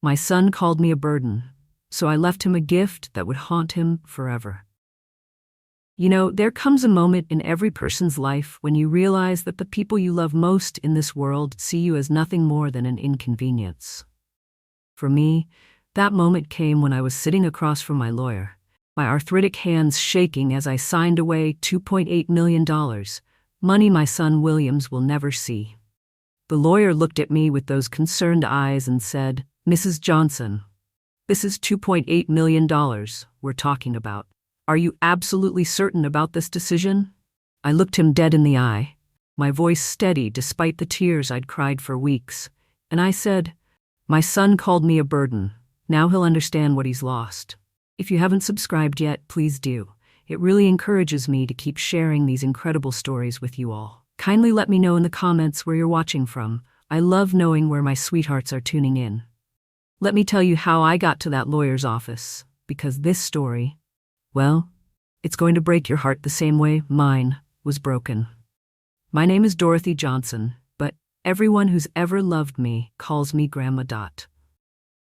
My son called me a burden, so I left him a gift that would haunt him forever. You know, there comes a moment in every person's life when you realize that the people you love most in this world see you as nothing more than an inconvenience. For me, that moment came when I was sitting across from my lawyer, my arthritic hands shaking as I signed away $2.8 million, money my son Williams will never see. The lawyer looked at me with those concerned eyes and said, "Mrs. Johnson, this is $2.8 million we're talking about. Are you absolutely certain about this decision?" I looked him dead in the eye, my voice steady despite the tears I'd cried for weeks, and I said, "My son called me a burden. Now he'll understand what he's lost." If you haven't subscribed yet, please do. It really encourages me to keep sharing these incredible stories with you all. Kindly let me know in the comments where you're watching from. I love knowing where my sweethearts are tuning in. Let me tell you how I got to that lawyer's office, because this story, well, it's going to break your heart the same way mine was broken. My name is Dorothy Johnson, but everyone who's ever loved me calls me Grandma Dot.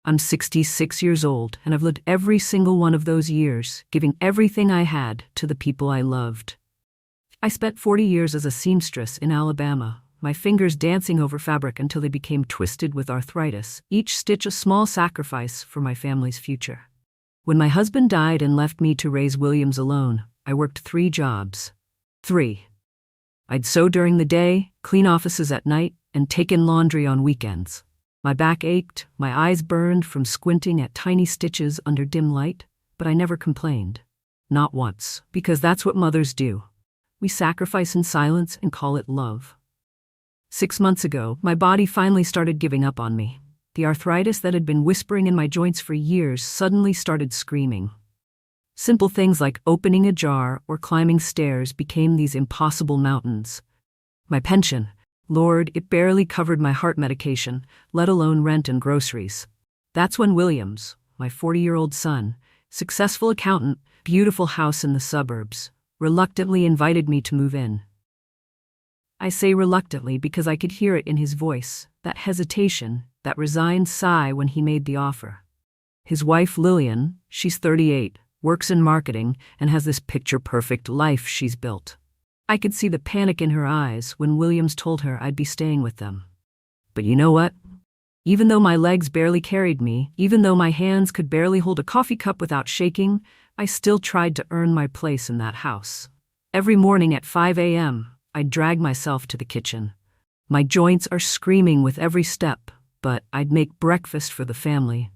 I'm 66 years old, and I've lived every single one of those years, giving everything I had to the people I loved. I spent 40 years as a seamstress in Alabama, my fingers dancing over fabric until they became twisted with arthritis, each stitch a small sacrifice for my family's future. When my husband died and left me to raise Williams alone, I worked 3 jobs. 3. I'd sew during the day, clean offices at night, and take in laundry on weekends. My back ached, my eyes burned from squinting at tiny stitches under dim light, but I never complained. Not once, because that's what mothers do. We sacrifice in silence and call it love. 6 months ago, my body finally started giving up on me. The arthritis that had been whispering in my joints for years suddenly started screaming. Simple things like opening a jar or climbing stairs became these impossible mountains. My pension, Lord, it barely covered my heart medication, let alone rent and groceries. That's when Williams, my 40-year-old son, successful accountant, beautiful house in the suburbs, reluctantly invited me to move in. I say reluctantly because I could hear it in his voice, that hesitation, that resigned sigh when he made the offer. His wife Lillian, she's 38, works in marketing, and has this picture-perfect life she's built. I could see the panic in her eyes when Williams told her I'd be staying with them. But you know what? Even though my legs barely carried me, even though my hands could barely hold a coffee cup without shaking, I still tried to earn my place in that house. Every morning at 5 a.m., I'd drag myself to the kitchen. My joints are screaming with every step, but I'd make breakfast for the family.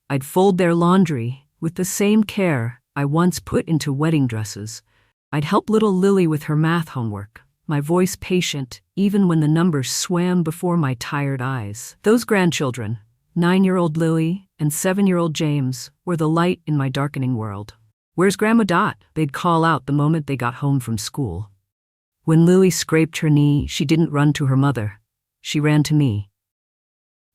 I'd fold their laundry with the same care I once put into wedding dresses. I'd help little Lily with her math homework, my voice patient even when the numbers swam before my tired eyes. Those grandchildren, 9-year-old Lily and 7-year-old James, were the light in my darkening world. "Where's Grandma Dot?" they'd call out the moment they got home from school. When Lily scraped her knee, she didn't run to her mother. She ran to me.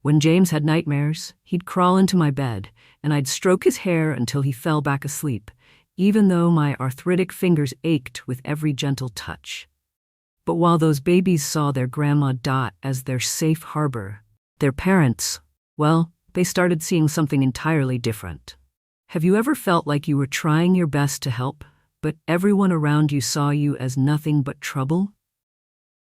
When James had nightmares, he'd crawl into my bed, and I'd stroke his hair until he fell back asleep, even though my arthritic fingers ached with every gentle touch. But while those babies saw their Grandma Dot as their safe harbor, their parents, well, they started seeing something entirely different. Have you ever felt like you were trying your best to help, but everyone around you saw you as nothing but trouble?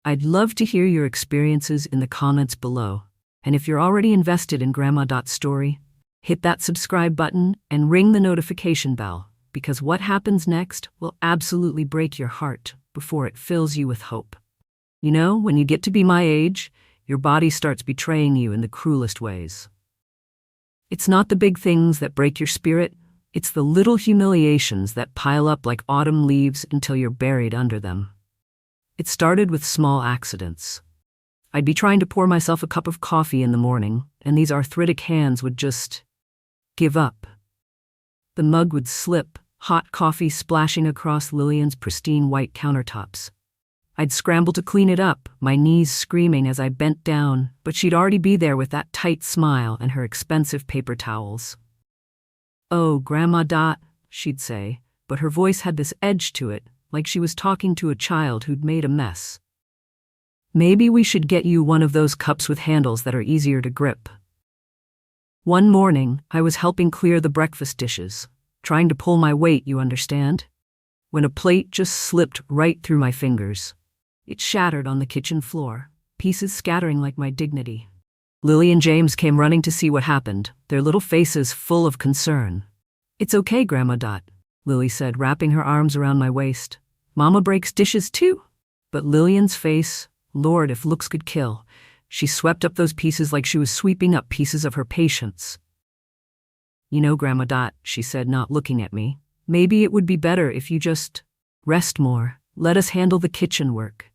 I'd love to hear your experiences in the comments below, and if you're already invested in Grandma Dot's story, hit that subscribe button and ring the notification bell, because what happens next will absolutely break your heart before it fills you with hope. You know, when you get to be my age, your body starts betraying you in the cruelest ways. It's not the big things that break your spirit, it's the little humiliations that pile up like autumn leaves until you're buried under them. It started with small accidents. I'd be trying to pour myself a cup of coffee in the morning, and these arthritic hands would just give up. The mug would slip, hot coffee splashing across Lillian's pristine white countertops. I'd scramble to clean it up, my knees screaming as I bent down, but she'd already be there with that tight smile and her expensive paper towels. "Oh, Grandma Dot," she'd say, but her voice had this edge to it, like she was talking to a child who'd made a mess. "Maybe we should get you one of those cups with handles that are easier to grip." One morning, I was helping clear the breakfast dishes, trying to pull my weight, you understand? When a plate just slipped right through my fingers. It shattered on the kitchen floor, pieces scattering like my dignity. Lily and James came running to see what happened, their little faces full of concern. "It's okay, Grandma Dot," Lily said, wrapping her arms around my waist. "Mama breaks dishes too." But Lillian's face, Lord, if looks could kill. She swept up those pieces like she was sweeping up pieces of her patience. "You know, Grandma Dot," she said, not looking at me, "maybe it would be better if you just rest more. Let us handle the kitchen work."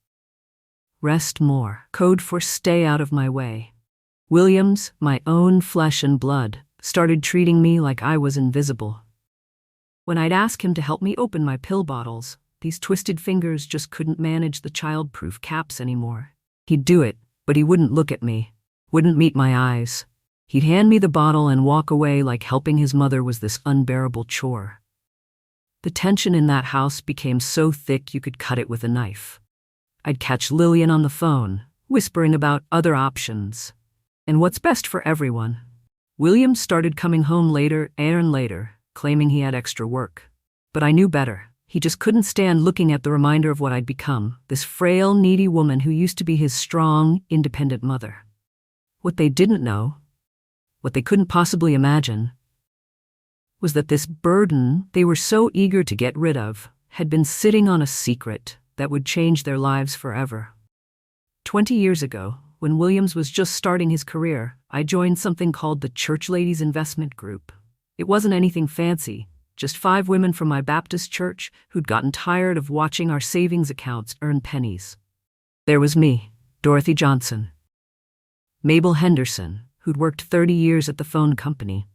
Rest more, code for stay out of my way. Williams, my own flesh and blood, started treating me like I was invisible. When I'd ask him to help me open my pill bottles, these twisted fingers just couldn't manage the child-proof caps anymore. He'd do it, but he wouldn't look at me, wouldn't meet my eyes. He'd hand me the bottle and walk away like helping his mother was this unbearable chore. The tension in that house became so thick you could cut it with a knife. I'd catch Lillian on the phone, whispering about other options and what's best for everyone. William started coming home later and later, claiming he had extra work. But I knew better. He just couldn't stand looking at the reminder of what I'd become, this frail, needy woman who used to be his strong, independent mother. What they didn't know, what they couldn't possibly imagine, was that this burden they were so eager to get rid of had been sitting on a secret that would change their lives forever. 20 years ago, when Williams was just starting his career, I joined something called the Church Ladies Investment Group. It wasn't anything fancy, just 5 women from my Baptist church who'd gotten tired of watching our savings accounts earn pennies. There was me, Dorothy Johnson. Mabel Henderson, who'd worked 30 years at the phone company.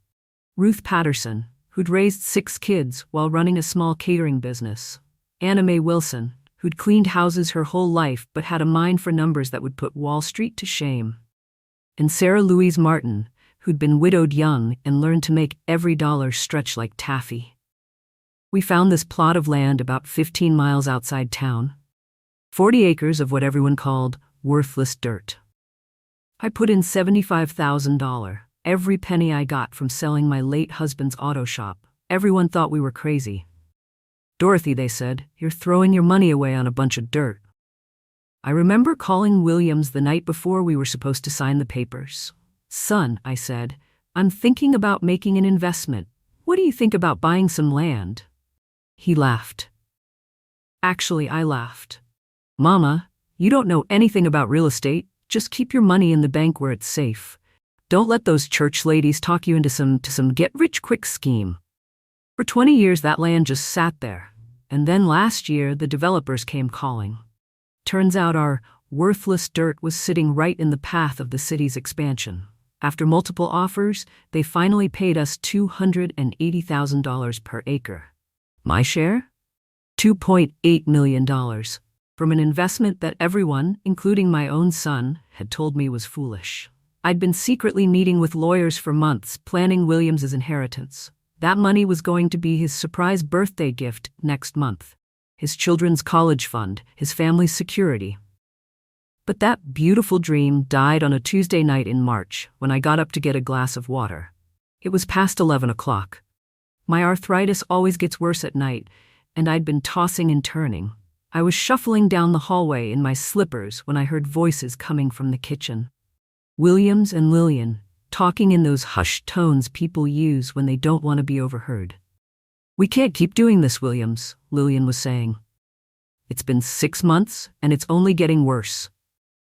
Ruth Patterson, who'd raised 6 kids while running a small catering business. Anna Mae Wilson, who'd cleaned houses her whole life but had a mind for numbers that would put Wall Street to shame. And Sarah Louise Martin, who'd been widowed young and learned to make every dollar stretch like taffy. We found this plot of land about 15 miles outside town. 40 acres of what everyone called worthless dirt. I put in $75,000, every penny I got from selling my late husband's auto shop. Everyone thought we were crazy. "Dorothy," they said, "you're throwing your money away on a bunch of dirt." I remember calling Williams the night before we were supposed to sign the papers. "Son," I said, "I'm thinking about making an investment. What do you think about buying some land?" He laughed. Actually, I laughed. "Mama, you don't know anything about real estate. Just keep your money in the bank where it's safe. Don't let those church ladies talk you into some get-rich-quick scheme." For 20 years, that land just sat there. And then last year, the developers came calling. Turns out our worthless dirt was sitting right in the path of the city's expansion. After multiple offers, they finally paid us $280,000 per acre. My share? $2.8 million. From an investment that everyone, including my own son, had told me was foolish. I'd been secretly meeting with lawyers for months, planning Williams's inheritance. That money was going to be his surprise birthday gift next month. His children's college fund, his family's security. But that beautiful dream died on a Tuesday night in March when I got up to get a glass of water. It was past 11 o'clock. My arthritis always gets worse at night, and I'd been tossing and turning. I was shuffling down the hallway in my slippers when I heard voices coming from the kitchen. Williams and Lillian, talking in those hushed tones people use when they don't want to be overheard. "We can't keep doing this, Williams," Lillian was saying. "It's been 6 months, and it's only getting worse."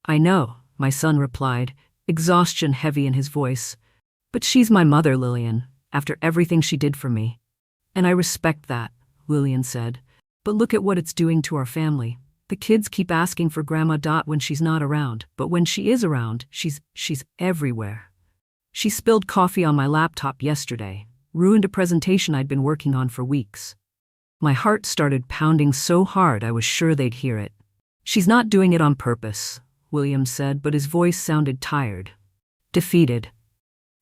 "I know," my son replied, exhaustion heavy in his voice. "But she's my mother, Lillian, after everything she did for me." "And I respect that," Lillian said. "But look at what it's doing to our family. The kids keep asking for Grandma Dot when she's not around, but when she is around, she's everywhere. She spilled coffee on my laptop yesterday, ruined a presentation I'd been working on for weeks." My heart started pounding so hard I was sure they'd hear it. "She's not doing it on purpose," Williams said, but his voice sounded tired. Defeated.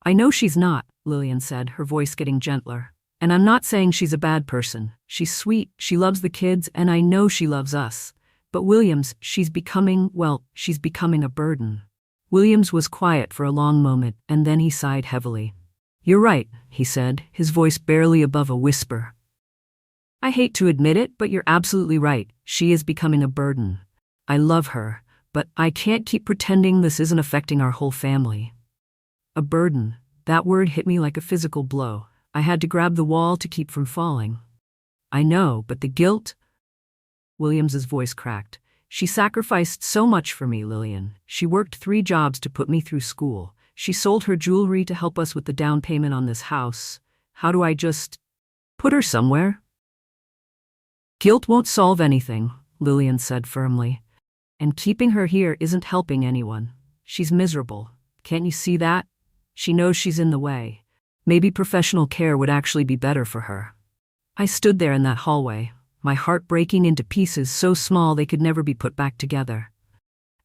"I know she's not," Lillian said, her voice getting gentler. "And I'm not saying she's a bad person. She's sweet, she loves the kids, and I know she loves us. But Williams, she's becoming a burden." Williams was quiet for a long moment, and then he sighed heavily. You're right, he said, his voice barely above a whisper. I hate to admit it, but you're absolutely right. She is becoming a burden. I love her, but I can't keep pretending this isn't affecting our whole family. A burden. That word hit me like a physical blow. I had to grab the wall to keep from falling. I know, but the guilt? Williams's voice cracked. She sacrificed so much for me, Lillian. She worked 3 jobs to put me through school. She sold her jewelry to help us with the down payment on this house. How do I just put her somewhere? Guilt won't solve anything, Lillian said firmly. And keeping her here isn't helping anyone. She's miserable. Can't you see that? She knows she's in the way. Maybe professional care would actually be better for her. I stood there in that hallway, my heart breaking into pieces so small they could never be put back together.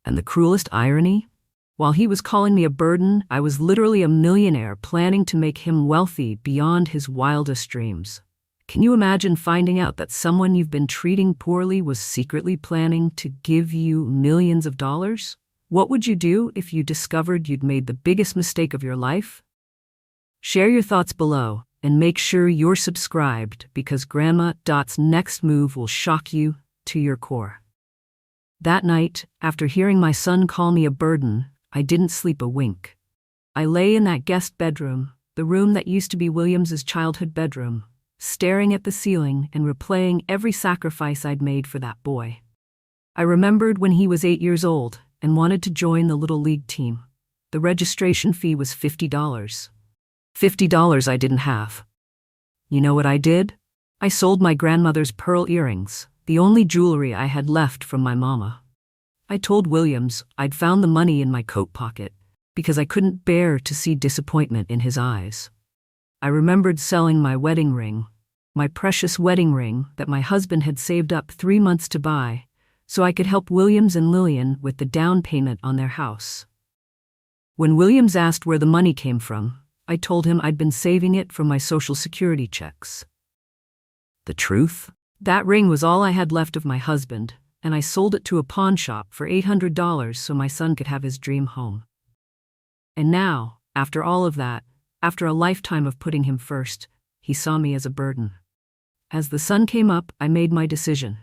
And the cruelest irony? While he was calling me a burden, I was literally a millionaire planning to make him wealthy beyond his wildest dreams. Can you imagine finding out that someone you've been treating poorly was secretly planning to give you millions of dollars? What would you do if you discovered you'd made the biggest mistake of your life? Share your thoughts below and make sure you're subscribed because Grandma Dot's next move will shock you to your core. That night, after hearing my son call me a burden, I didn't sleep a wink. I lay in that guest bedroom, the room that used to be Williams's childhood bedroom, staring at the ceiling and replaying every sacrifice I'd made for that boy. I remembered when he was 8 years old and wanted to join the Little League team. The registration fee was $50. $50 I didn't have. You know what I did? I sold my grandmother's pearl earrings, the only jewelry I had left from my mama. I told Williams I'd found the money in my coat pocket because I couldn't bear to see disappointment in his eyes. I remembered selling my wedding ring, my precious wedding ring that my husband had saved up 3 months to buy, so I could help Williams and Lillian with the down payment on their house. When Williams asked where the money came from, I told him I'd been saving it from my Social Security checks. The truth? That ring was all I had left of my husband, and I sold it to a pawn shop for $800 so my son could have his dream home. And now, after all of that, after a lifetime of putting him first, he saw me as a burden. As the sun came up, I made my decision.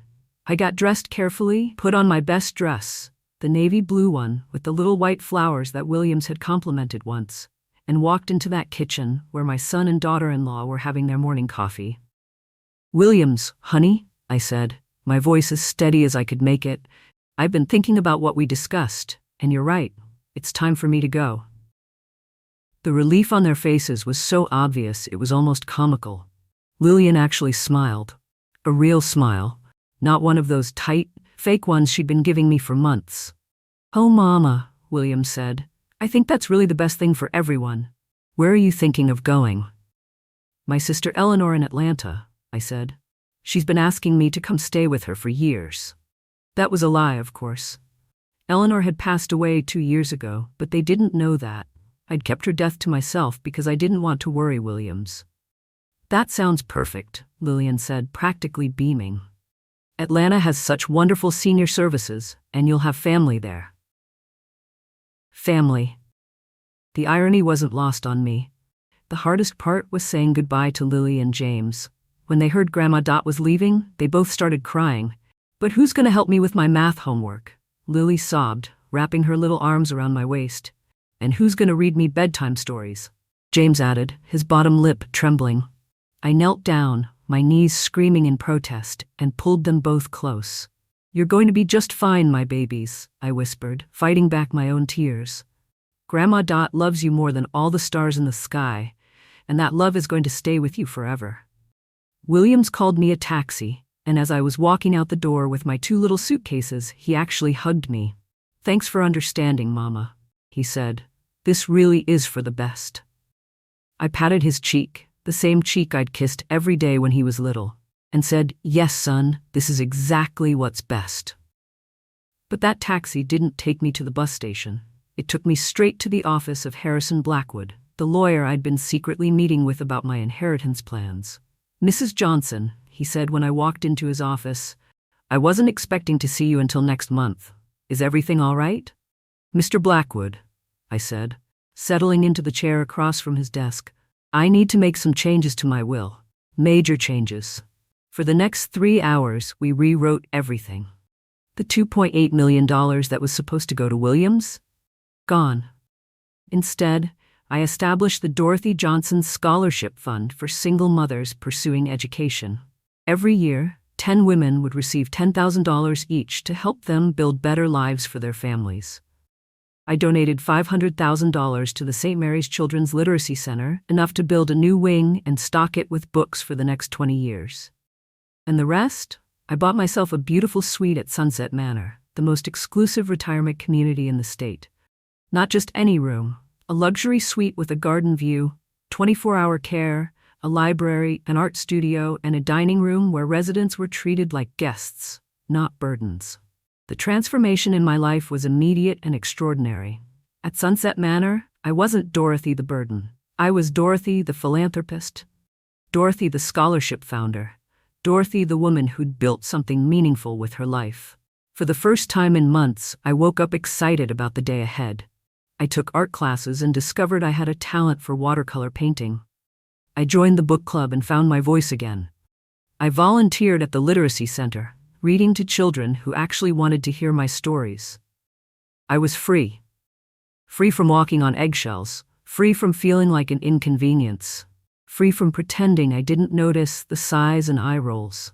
I got dressed carefully, put on my best dress, the navy blue one with the little white flowers that Williams had complimented once, and walked into that kitchen where my son and daughter-in-law were having their morning coffee. Williams, honey, I said, my voice as steady as I could make it, I've been thinking about what we discussed, and you're right, it's time for me to go. The relief on their faces was so obvious it was almost comical. Lillian actually smiled. A real smile, not one of those tight, fake ones she'd been giving me for months. Oh, Mama, William said, I think that's really the best thing for everyone. Where are you thinking of going? My sister Eleanor in Atlanta, I said. She's been asking me to come stay with her for years. That was a lie, of course. Eleanor had passed away 2 years ago, but they didn't know that. I'd kept her death to myself because I didn't want to worry Williams. That sounds perfect, Lillian said, practically beaming. Atlanta has such wonderful senior services, and you'll have family there. Family. The irony wasn't lost on me. The hardest part was saying goodbye to Lily and James. When they heard Grandma Dot was leaving, they both started crying. But who's going to help me with my math homework? Lily sobbed, wrapping her little arms around my waist. And who's going to read me bedtime stories? James added, his bottom lip trembling. I knelt down, my knees screaming in protest, and pulled them both close. You're going to be just fine, my babies, I whispered, fighting back my own tears. Grandma Dot loves you more than all the stars in the sky, and that love is going to stay with you forever. Williams called me a taxi, and as I was walking out the door with my 2 little suitcases, he actually hugged me. Thanks for understanding, Mama, he said. This really is for the best. I patted his cheek, the same cheek I'd kissed every day when he was little, and said, yes, son, this is exactly what's best. But that taxi didn't take me to the bus station. It took me straight to the office of Harrison Blackwood, the lawyer I'd been secretly meeting with about my inheritance plans. Mrs. Johnson, he said when I walked into his office, I wasn't expecting to see you until next month. Is everything all right? Mr. Blackwood, I said, settling into the chair across from his desk. I need to make some changes to my will. Major changes. For the next 3 hours, we rewrote everything. The $2.8 million that was supposed to go to Williams? Gone. Instead, I established the Dorothy Johnson Scholarship Fund for single mothers pursuing education. Every year, 10 women would receive $10,000 each to help them build better lives for their families. I donated $500,000 to the St. Mary's Children's Literacy Center, enough to build a new wing and stock it with books for the next 20 years. And the rest? I bought myself a beautiful suite at Sunset Manor, the most exclusive retirement community in the state. Not just any room, a luxury suite with a garden view, 24-hour care, a library, an art studio, and a dining room where residents were treated like guests, not burdens. The transformation in my life was immediate and extraordinary. At Sunset Manor, I wasn't Dorothy the burden. I was Dorothy the philanthropist, Dorothy the scholarship founder, Dorothy the woman who'd built something meaningful with her life. For the first time in months, I woke up excited about the day ahead. I took art classes and discovered I had a talent for watercolor painting. I joined the book club and found my voice again. I volunteered at the Literacy Center, reading to children who actually wanted to hear my stories. I was free. Free from walking on eggshells, free from feeling like an inconvenience, free from pretending I didn't notice the sighs and eye rolls.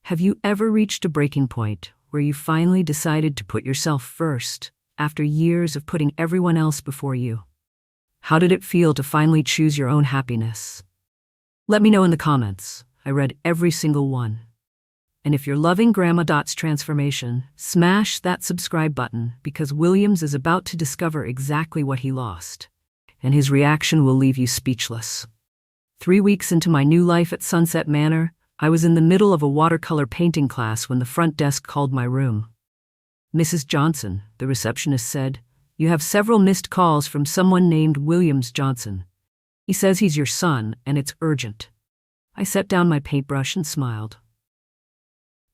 Have you ever reached a breaking point where you finally decided to put yourself first, after years of putting everyone else before you? How did it feel to finally choose your own happiness? Let me know in the comments. I read every single one. And if you're loving Grandma Dot's transformation, smash that subscribe button because Williams is about to discover exactly what he lost. And his reaction will leave you speechless. 3 weeks into my new life at Sunset Manor, I was in the middle of a watercolor painting class when the front desk called my room. "Mrs. Johnson," the receptionist said, "you have several missed calls from someone named Williams Johnson. He says he's your son, and it's urgent." I set down my paintbrush and smiled.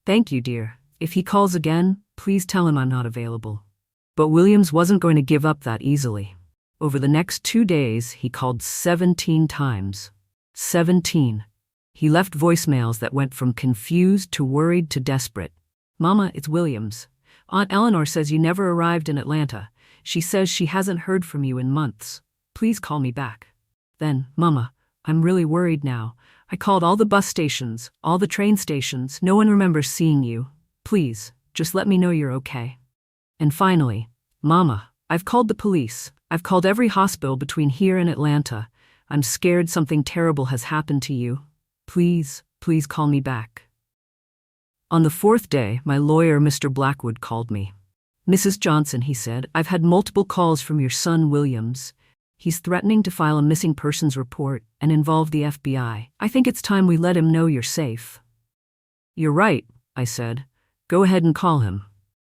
"Thank you, dear. If he calls again, please tell him I'm not available." But Williams wasn't going to give up that easily. Over the next 2 days, he called 17 times. 17. He left voicemails that went from confused to worried to desperate. "Mama, it's Williams. Aunt Eleanor says you never arrived in Atlanta. She says she hasn't heard from you in months. Please call me back." Then, "Mama, I'm really worried now. I called all the bus stations, all the train stations. No one remembers seeing you. Please, just let me know you're okay." And finally, "Mama, I've called the police. I've called every hospital between here and Atlanta. I'm scared something terrible has happened to you. Please, please call me back." On the 4th day, my lawyer, Mr. Blackwood, called me. "Mrs. Johnson," he said, "I've had multiple calls from your son, Williams. He's threatening to file a missing persons report and involve the FBI. I think it's time we let him know you're safe." "You're right," I said. "Go ahead and call him."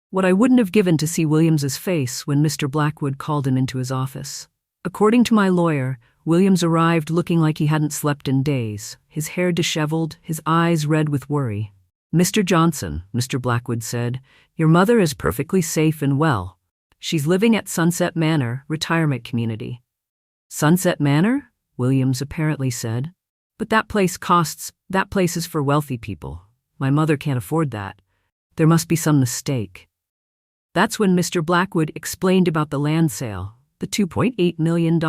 What I wouldn't have given to see Williams's face when Mr. Blackwood called him into his office. According to my lawyer, Williams arrived looking like he hadn't slept in days, his hair disheveled, his eyes red with worry. "Mr. Johnson," Mr. Blackwood said, "your mother is perfectly safe and well. She's living at Sunset Manor Retirement Community." "Sunset Manor?" Williams apparently said. "But that place is for wealthy people. My mother can't afford that. There must be some mistake." That's when Mr. Blackwood explained about the land sale, the $2.8 million,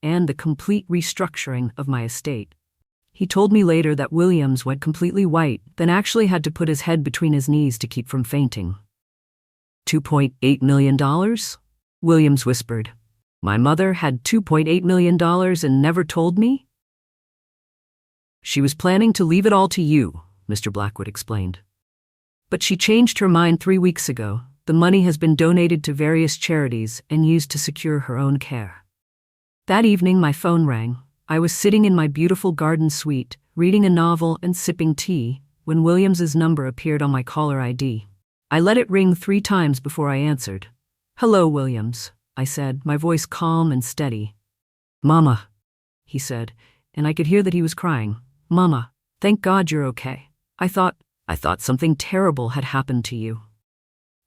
and the complete restructuring of my estate. He told me later that Williams went completely white, then actually had to put his head between his knees to keep from fainting. $2.8 million? Williams whispered. "My mother had $2.8 million and never told me?" "She was planning to leave it all to you," Mr. Blackwood explained. "But she changed her mind 3 weeks ago. The money has been donated to various charities and used to secure her own care." That evening, my phone rang. I was sitting in my beautiful garden suite, reading a novel and sipping tea, when Williams's number appeared on my caller ID. I let it ring 3 times before I answered. "Hello, Williams," I said, my voice calm and steady. "Mama," he said, and I could hear that he was crying. "Mama, thank God you're okay. I thought something terrible had happened to you."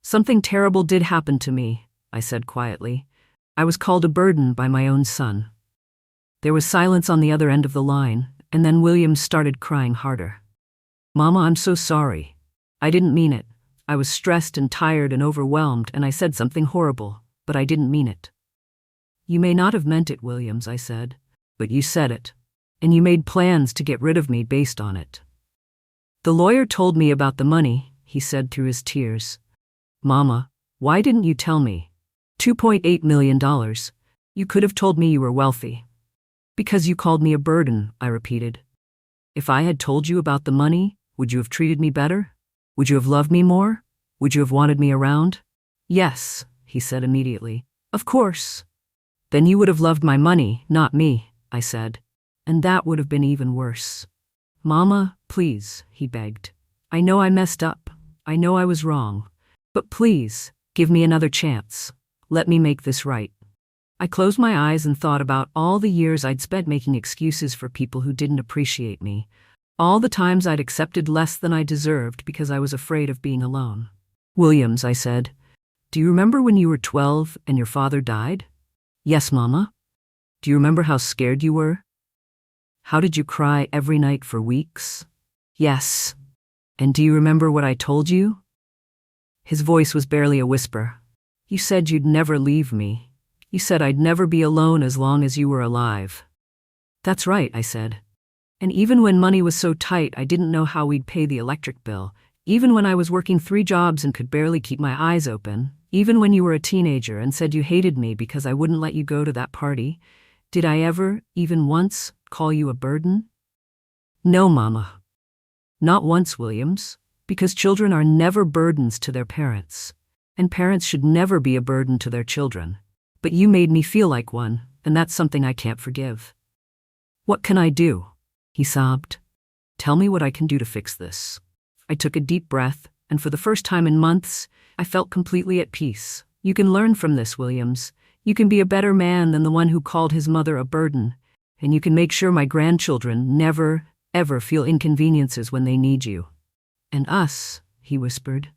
"Something terrible did happen to me," I said quietly. "I was called a burden by my own son." There was silence on the other end of the line, and then Williams started crying harder. "Mama, I'm so sorry. I didn't mean it. I was stressed and tired and overwhelmed, and I said something horrible, but I didn't mean it." "You may not have meant it, Williams," I said, "but you said it, and you made plans to get rid of me based on it." "The lawyer told me about the money," he said through his tears. "Mama, why didn't you tell me? $2.8 million. You could have told me you were wealthy." "Because you called me a burden," I repeated. "If I had told you about the money, would you have treated me better? Would you have loved me more? Would you have wanted me around?" "Yes," he said immediately. "Of course." "Then you would have loved my money, not me," I said. "And that would have been even worse." "Mama, please," he begged. "I know I messed up. I know I was wrong. But please, give me another chance. Let me make this right." I closed my eyes and thought about all the years I'd spent making excuses for people who didn't appreciate me. All the times I'd accepted less than I deserved because I was afraid of being alone. "Williams," I said, "do you remember when you were 12 and your father died?" "Yes, Mama." "Do you remember how scared you were? How did you cry every night for weeks?" "Yes." "And do you remember what I told you?" His voice was barely a whisper. "You said you'd never leave me. You said I'd never be alone as long as you were alive." "That's right," I said. "And even when money was so tight I didn't know how we'd pay the electric bill, even when I was working 3 jobs and could barely keep my eyes open, even when you were a teenager and said you hated me because I wouldn't let you go to that party, did I ever, even once, call you a burden?" "No, Mama." "Not once, Williams, because children are never burdens to their parents, and parents should never be a burden to their children. But you made me feel like one, and that's something I can't forgive." "What can I do?" he sobbed. "Tell me what I can do to fix this." I took a deep breath, and for the first time in months, I felt completely at peace. "You can learn from this, Williams. You can be a better man than the one who called his mother a burden, and you can make sure my grandchildren never, ever feel inconveniences when they need you." "And us," he whispered.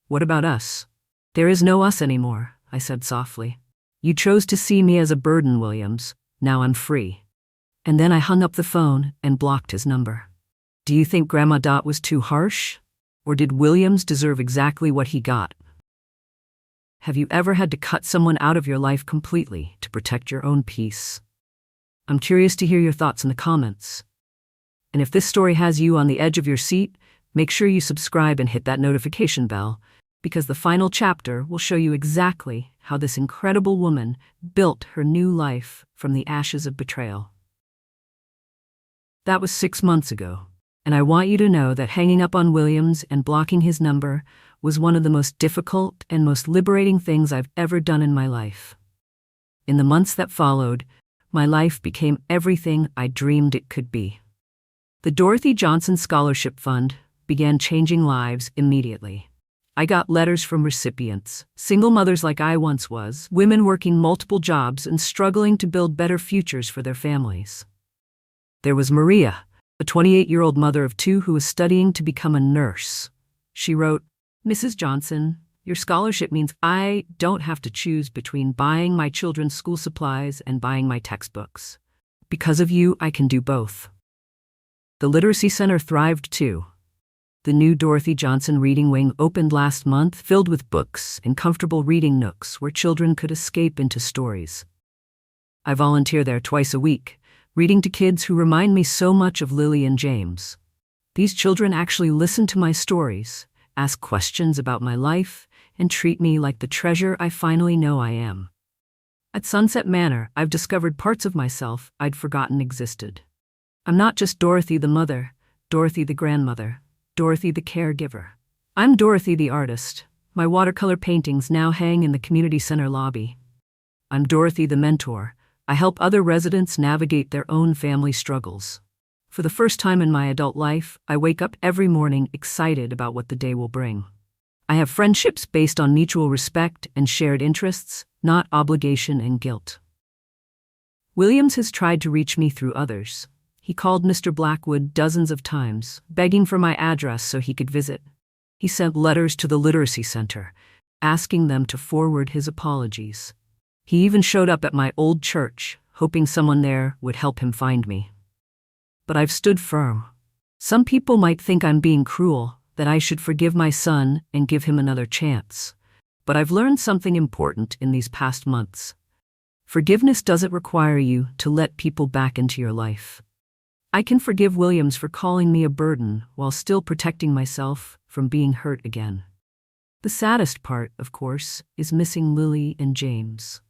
"What about us?" "There is no us anymore," I said softly. "You chose to see me as a burden, Williams. Now I'm free." And then I hung up the phone and blocked his number. Do you think Grandma Dot was too harsh? Or did Williams deserve exactly what he got? Have you ever had to cut someone out of your life completely to protect your own peace? I'm curious to hear your thoughts in the comments. And if this story has you on the edge of your seat, make sure you subscribe and hit that notification bell, because the final chapter will show you exactly how this incredible woman built her new life from the ashes of betrayal. That was 6 months ago, and I want you to know that hanging up on Williams and blocking his number was one of the most difficult and most liberating things I've ever done in my life. In the months that followed, my life became everything I dreamed it could be. The Dorothy Johnson Scholarship Fund began changing lives immediately. I got letters from recipients, single mothers like I once was, women working multiple jobs and struggling to build better futures for their families. There was Maria, a 28-year-old mother of 2 who was studying to become a nurse. She wrote, "Mrs. Johnson, your scholarship means I don't have to choose between buying my children's school supplies and buying my textbooks. Because of you, I can do both." The Literacy Center thrived too. The new Dorothy Johnson Reading Wing opened last month, filled with books and comfortable reading nooks where children could escape into stories. I volunteer there twice a week, reading to kids who remind me so much of Lily and James. These children actually listen to my stories, ask questions about my life, and treat me like the treasure I finally know I am. At Sunset Manor, I've discovered parts of myself I'd forgotten existed. I'm not just Dorothy the mother, Dorothy the grandmother, Dorothy the caregiver. I'm Dorothy the artist. My watercolor paintings now hang in the community center lobby. I'm Dorothy the mentor. I help other residents navigate their own family struggles. For the first time in my adult life, I wake up every morning excited about what the day will bring. I have friendships based on mutual respect and shared interests, not obligation and guilt. Williams has tried to reach me through others. He called Mr. Blackwood dozens of times, begging for my address so he could visit. He sent letters to the Literacy Center, asking them to forward his apologies. He even showed up at my old church, hoping someone there would help him find me. But I've stood firm. Some people might think I'm being cruel, that I should forgive my son and give him another chance. But I've learned something important in these past months. Forgiveness doesn't require you to let people back into your life. I can forgive Williams for calling me a burden while still protecting myself from being hurt again. The saddest part, of course, is missing Lily and James.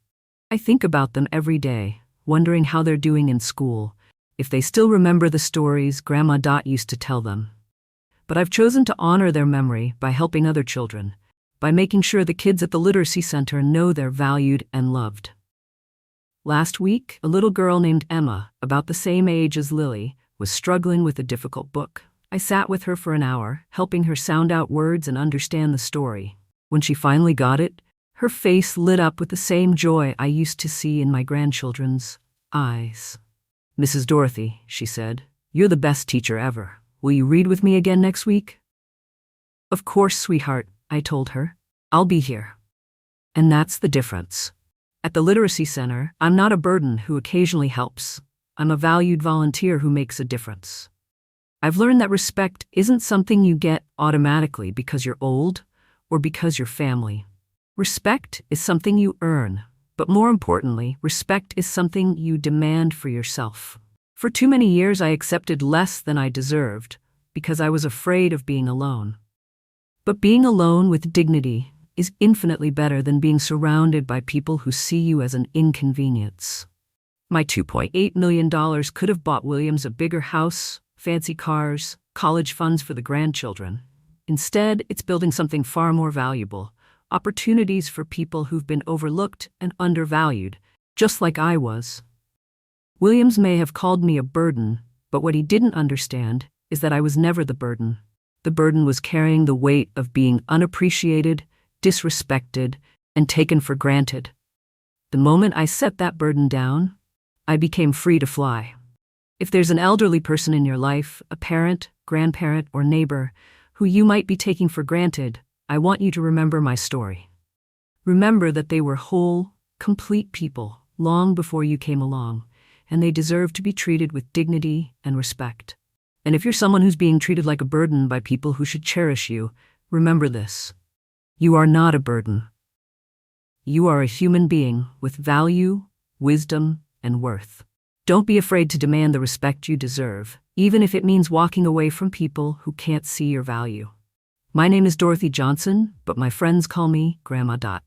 I think about them every day, wondering how they're doing in school, if they still remember the stories Grandma Dot used to tell them. But I've chosen to honor their memory by helping other children, by making sure the kids at the literacy center know they're valued and loved. Last week, a little girl named Emma, about the same age as Lily, was struggling with a difficult book. I sat with her for an hour, helping her sound out words and understand the story. When she finally got it, her face lit up with the same joy I used to see in my grandchildren's eyes. "Mrs. Dorothy," she said, "you're the best teacher ever. Will you read with me again next week?" "Of course, sweetheart," I told her. "I'll be here." And that's the difference. At the Literacy Center, I'm not a burden who occasionally helps. I'm a valued volunteer who makes a difference. I've learned that respect isn't something you get automatically because you're old or because you're family. Respect is something you earn, but more importantly, respect is something you demand for yourself. For too many years, I accepted less than I deserved because I was afraid of being alone. But being alone with dignity is infinitely better than being surrounded by people who see you as an inconvenience. My $2.8 million could have bought Williams a bigger house, fancy cars, college funds for the grandchildren. Instead, it's building something far more valuable, opportunities for people who've been overlooked and undervalued, just like I was. Williams may have called me a burden, but what he didn't understand is that I was never the burden. The burden was carrying the weight of being unappreciated, disrespected, and taken for granted. The moment I set that burden down, I became free to fly. If there's an elderly person in your life, a parent, grandparent, or neighbor, who you might be taking for granted, I want you to remember my story. Remember that they were whole, complete people long before you came along, and they deserve to be treated with dignity and respect. And if you're someone who's being treated like a burden by people who should cherish you, remember this. You are not a burden. You are a human being with value, wisdom, and worth. Don't be afraid to demand the respect you deserve, even if it means walking away from people who can't see your value. My name is Dorothy Johnson, but my friends call me Grandma Dot.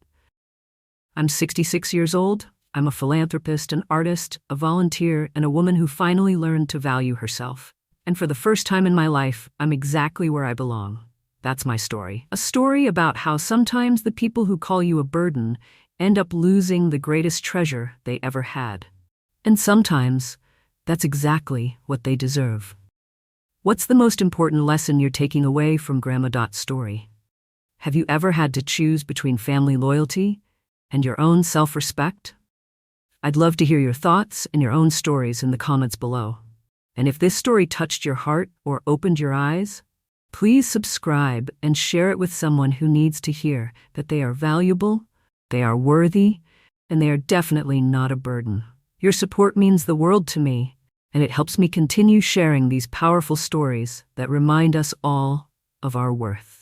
I'm 66 years old. I'm a philanthropist, an artist, a volunteer, and a woman who finally learned to value herself. And for the first time in my life, I'm exactly where I belong. That's my story. A story about how sometimes the people who call you a burden end up losing the greatest treasure they ever had. And sometimes, that's exactly what they deserve. What's the most important lesson you're taking away from Grandma Dot's story? Have you ever had to choose between family loyalty and your own self-respect? I'd love to hear your thoughts and your own stories in the comments below. And if this story touched your heart or opened your eyes, please subscribe and share it with someone who needs to hear that they are valuable, they are worthy, and they are definitely not a burden. Your support means the world to me, and it helps me continue sharing these powerful stories that remind us all of our worth.